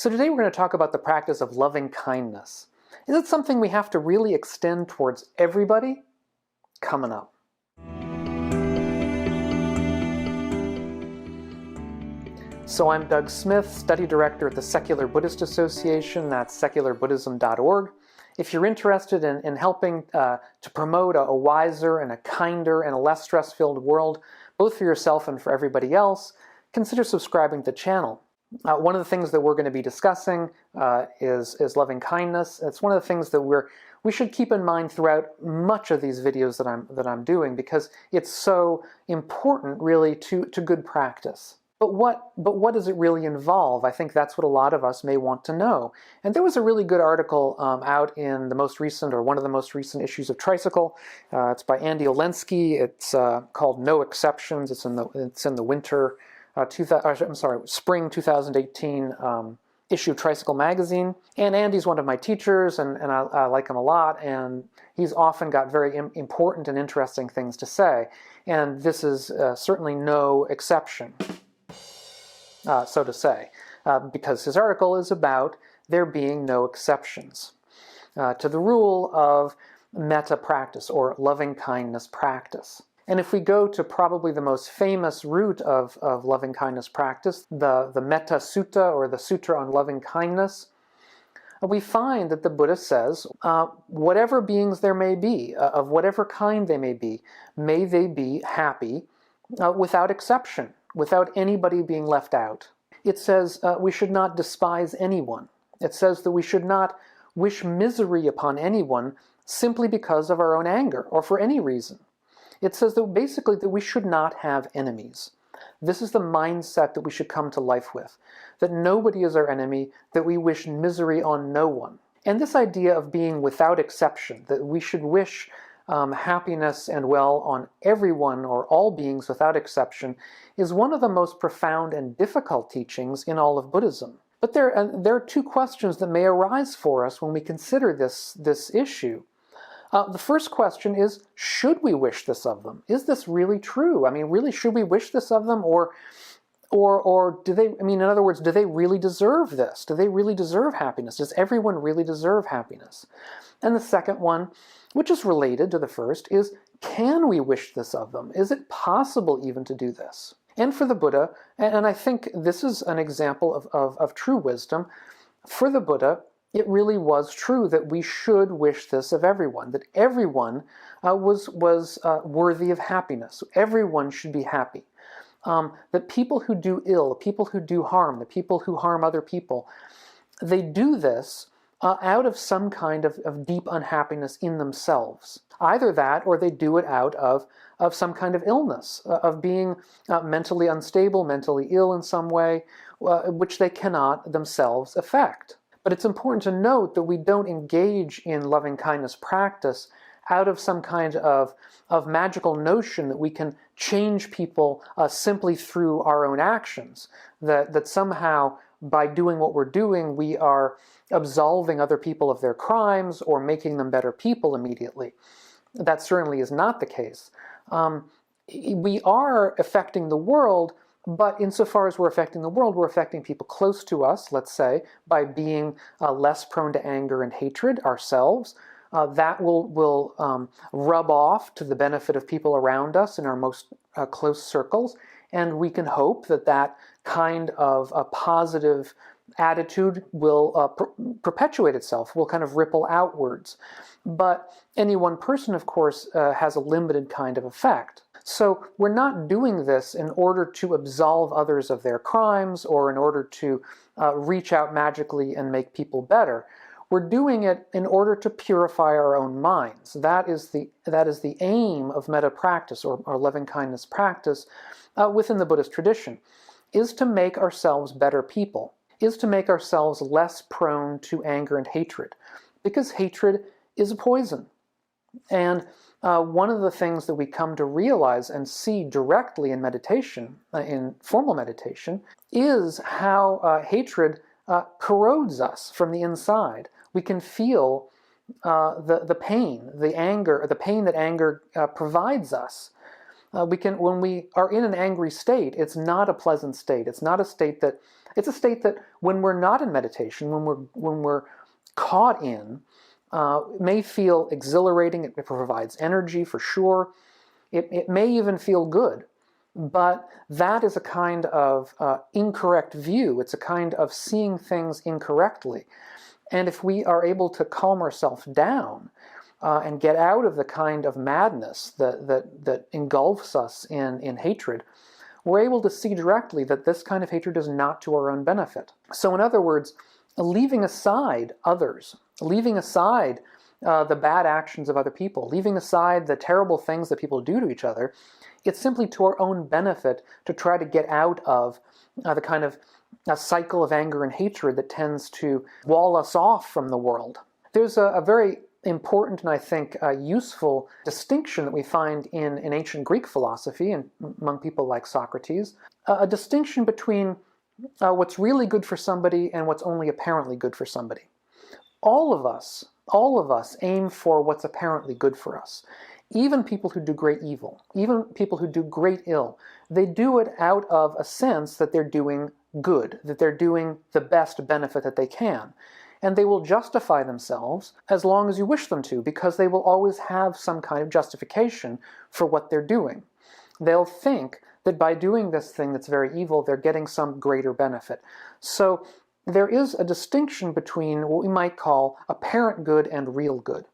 So today we're going to talk about the practice of loving kindness. Is it something we have to really extend towards everybody? Coming up. So I'm Doug Smith, Study Director at the Secular Buddhist Association. That's secularbuddhism.org. If you're interested in helping to promote a wiser and a kinder and a less stress-filled world, both for yourself and for everybody else, consider subscribing to the channel. One of the things that we're going to be discussing is loving kindness. It's one of the things that we should keep in mind throughout much of these videos that I'm doing, because it's so important, really, to good practice. But what does it really involve? I think that's what a lot of us may want to know. And there was a really good article out in the most recent, or one of the most recent issues of Tricycle. It's by Andrew Olendzki. It's called No Exceptions. It's in the winter, spring 2018 issue of Tricycle Magazine. And Andy's one of my teachers, and I like him a lot. And he's often got very important and interesting things to say. And this is certainly no exception. So to say, because his article is about there being no exceptions to the rule of metta practice, or loving kindness practice. And if we go to probably the most famous root of loving kindness practice, the Metta Sutta, or the Sutra on Loving Kindness, we find that the Buddha says, whatever beings there may be, of whatever kind they may they be happy without exception, without anybody being left out. It says we should not despise anyone. It says that we should not wish misery upon anyone simply because of our own anger or for any reason. It says that basically that we should not have enemies. This is the mindset that we should come to life with, that nobody is our enemy, that we wish misery on no one. And this idea of being without exception, that we should wish happiness and well on everyone or all beings without exception, is one of the most profound and difficult teachings in all of Buddhism. But there are two questions that may arise for us when we consider this issue. The first question is, should we wish this of them? Is this really true? I mean, really, should we wish this of them? Or do they, I mean, in other words, do they really deserve this? Do they really deserve happiness? Does everyone really deserve happiness? And the second one, which is related to the first, is, can we wish this of them? Is it possible even to do this? And for the Buddha, and I think this is an example of true wisdom, for the Buddha, it really was true that we should wish this of everyone, that everyone was worthy of happiness. Everyone should be happy. That people who do ill, people who do harm, the people who harm other people, they do this out of some kind of deep unhappiness in themselves. Either that, or they do it out of some kind of illness, of being mentally unstable, mentally ill in some way, which they cannot themselves affect. But it's important to note that we don't engage in loving kindness practice out of some kind of magical notion that we can change people simply through our own actions, that somehow by doing what we're doing, we are absolving other people of their crimes or making them better people immediately. That certainly is not the case. We are affecting the world, but insofar as we're affecting the world, we're affecting people close to us, let's say, by being less prone to anger and hatred ourselves. That will rub off to the benefit of people around us in our most close circles, and we can hope that that kind of a positive attitude will perpetuate itself, will kind of ripple outwards. But any one person, of course, has a limited kind of effect. So we're not doing this in order to absolve others of their crimes or in order to reach out magically and make people better. We're doing it in order to purify our own minds. That is the aim of metta practice, or loving kindness practice within the Buddhist tradition, is to make ourselves better people, is to make ourselves less prone to anger and hatred, because hatred is a poison. And one of the things that we come to realize and see directly in meditation, in formal meditation, is how hatred corrodes us from the inside. We can feel the pain, the anger, the pain that anger provides us. When we are in an angry state, it's not a pleasant state. It's not a state that, it's a state that when we're not in meditation, when we're caught in, it may feel exhilarating. It provides energy for sure. It may even feel good. But that is a kind of incorrect view. It's a kind of seeing things incorrectly. And if we are able to calm ourselves down and get out of the kind of madness that engulfs us in hatred, we're able to see directly that this kind of hatred is not to our own benefit. So in other words, leaving aside others, leaving aside the bad actions of other people, leaving aside the terrible things that people do to each other, it's simply to our own benefit to try to get out of the kind of a cycle of anger and hatred that tends to wall us off from the world. There's a very important and I think useful distinction that we find in ancient Greek philosophy and among people like Socrates, a distinction between what's really good for somebody and what's only apparently good for somebody. All of us aim for what's apparently good for us. Even people who do great evil, even people who do great ill, they do it out of a sense that they're doing good, that they're doing the best benefit that they can. And they will justify themselves as long as you wish them to, because they will always have some kind of justification for what they're doing. They'll think that by doing this thing that's very evil, they're getting some greater benefit. So there is a distinction between what we might call apparent good and real good.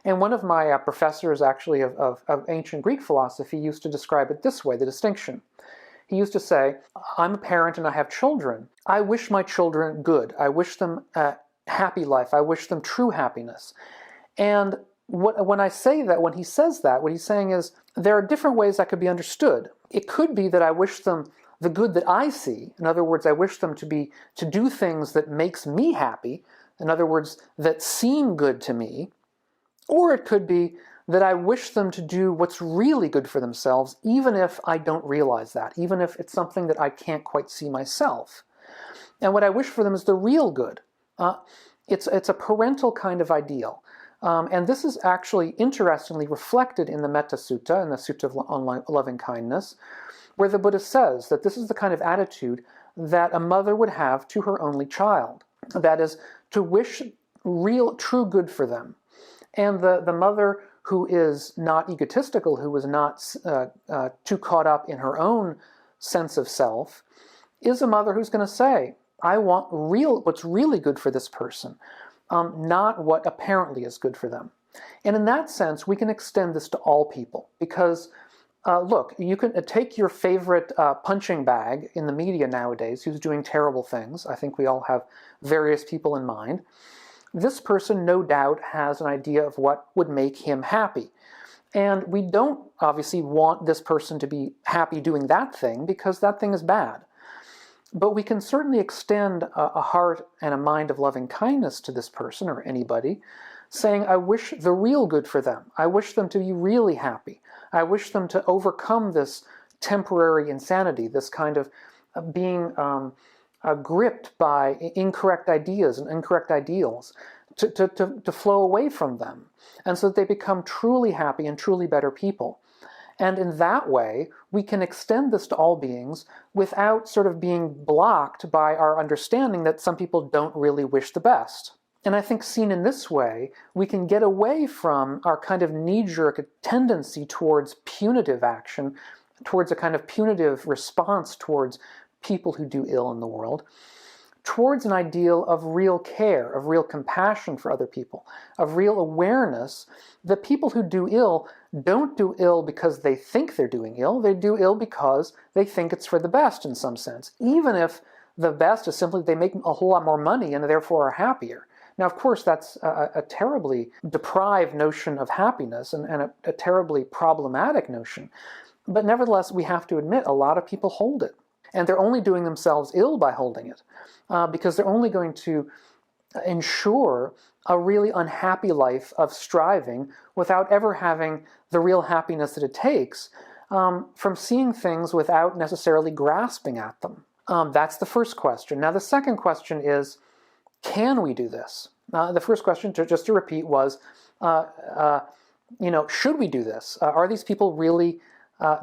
And one of my professors, actually, of ancient Greek philosophy used to describe it this way, the distinction. He used to say, I'm a parent and I have children. I wish my children good. I wish them a happy life. I wish them true happiness. And when I say that, when he says that, what he's saying is, there are different ways that could be understood. It could be that I wish them the good that I see. In other words, I wish them to do things that makes me happy. In other words, that seem good to me. Or it could be that I wish them to do what's really good for themselves, even if I don't realize that, even if it's something that I can't quite see myself. And what I wish for them is the real good. It's a parental kind of ideal. And this is actually interestingly reflected in the Metta Sutta, in the Sutta on Loving Kindness, where the Buddha says that this is the kind of attitude that a mother would have to her only child. That is, to wish real, true good for them. And the mother who is not egotistical, who is not too caught up in her own sense of self, is a mother who's going to say, I want what's really good for this person, not what apparently is good for them. And in that sense, we can extend this to all people. Because, look, you can take your favorite punching bag in the media nowadays who's doing terrible things. I think we all have various people in mind. This person, no doubt, has an idea of what would make him happy. And we don't obviously want this person to be happy doing that thing, because that thing is bad. But we can certainly extend a heart and a mind of loving kindness to this person or anybody, saying, I wish the real good for them. I wish them to be really happy. I wish them to overcome this temporary insanity, this kind of being gripped by incorrect ideas and incorrect ideals, to flow away from them, and so that they become truly happy and truly better people. And in that way, we can extend this to all beings without sort of being blocked by our understanding that some people don't really wish the best. And I think seen in this way, we can get away from our kind of knee-jerk tendency towards punitive action, towards a kind of punitive response towards people who do ill in the world, towards an ideal of real care, of real compassion for other people, of real awareness that people who do ill don't do ill because they think they're doing ill. They do ill because they think it's for the best in some sense, even if the best is simply they make a whole lot more money and therefore are happier. Now, of course, that's a terribly deprived notion of happiness and a terribly problematic notion. But nevertheless, we have to admit a lot of people hold it. And they're only doing themselves ill by holding it, because they're only going to ensure a really unhappy life of striving without ever having the real happiness that it takes from seeing things without necessarily grasping at them. That's the first question. Now, the second question is, can we do this? The first question, just to repeat, was, should we do this? Are these people really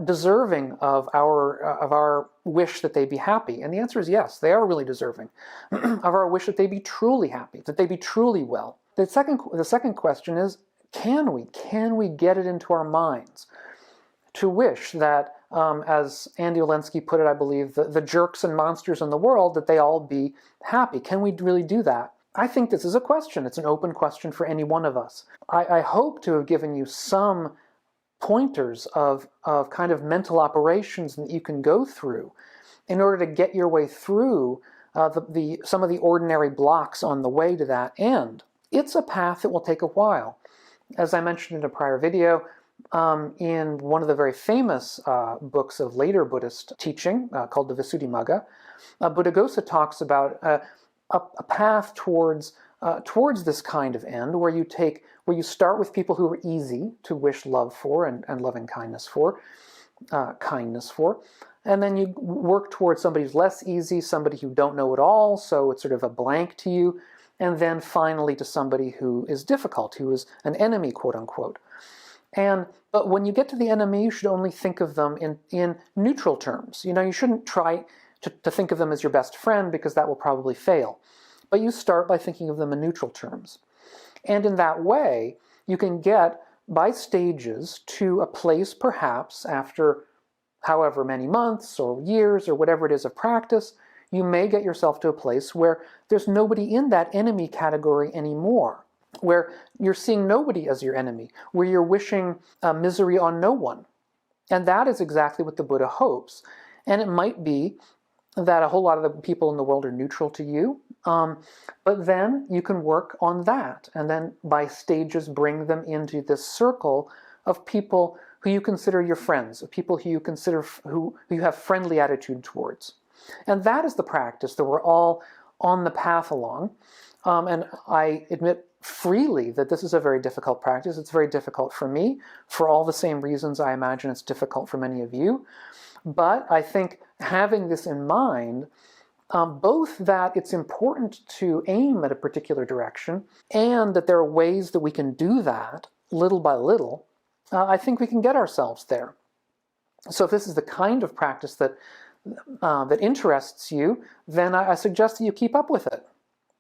deserving of our wish that they be happy? And the answer is yes, they are really deserving of our wish that they be truly happy, that they be truly well. The second question is, can we get it into our minds to wish that, as Andrew Olendzki put it, I believe, the jerks and monsters in the world, that they all be happy? Can we really do that? I think this is a question. It's an open question for any one of us. I hope to have given you some pointers of kind of mental operations that you can go through in order to get your way through some of the ordinary blocks on the way to that end. It's a path that will take a while. As I mentioned in a prior video, in one of the very famous books of later Buddhist teaching called the Visuddhimagga, Buddhaghosa talks about a path towards this kind of end, where you start with people who are easy to wish love for and loving kindness for, and then you work towards somebody who's less easy, somebody who don't know at all, so it's sort of a blank to you, and then finally to somebody who is difficult, who is an enemy, quote unquote. But when you get to the enemy, you should only think of them in neutral terms. You shouldn't try to think of them as your best friend, because that will probably fail. But you start by thinking of them in neutral terms. And in that way, you can get, by stages, to a place perhaps after however many months or years or whatever it is of practice, you may get yourself to a place where there's nobody in that enemy category anymore, where you're seeing nobody as your enemy, where you're wishing misery on no one. And that is exactly what the Buddha hopes. And it might be that a whole lot of the people in the world are neutral to you, but then you can work on that, and then by stages bring them into this circle of people who you consider your friends, of people who you consider who you have friendly attitude towards. And that is the practice that we're all on the path along. And I admit freely that this is a very difficult practice. It's very difficult for me, for all the same reasons I imagine it's difficult for many of you. But I think having this in mind, both that it's important to aim at a particular direction, and that there are ways that we can do that little by little, I think we can get ourselves there. So if this is the kind of practice that interests you, then I suggest that you keep up with it.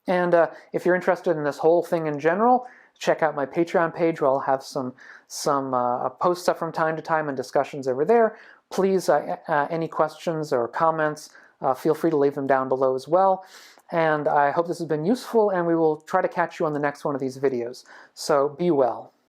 And if you're interested in this whole thing in general, check out my Patreon page, where I'll have some posts up from time to time and discussions over there. Please, any questions or comments, feel free to leave them down below as well. And I hope this has been useful, and we will try to catch you on the next one of these videos. So be well.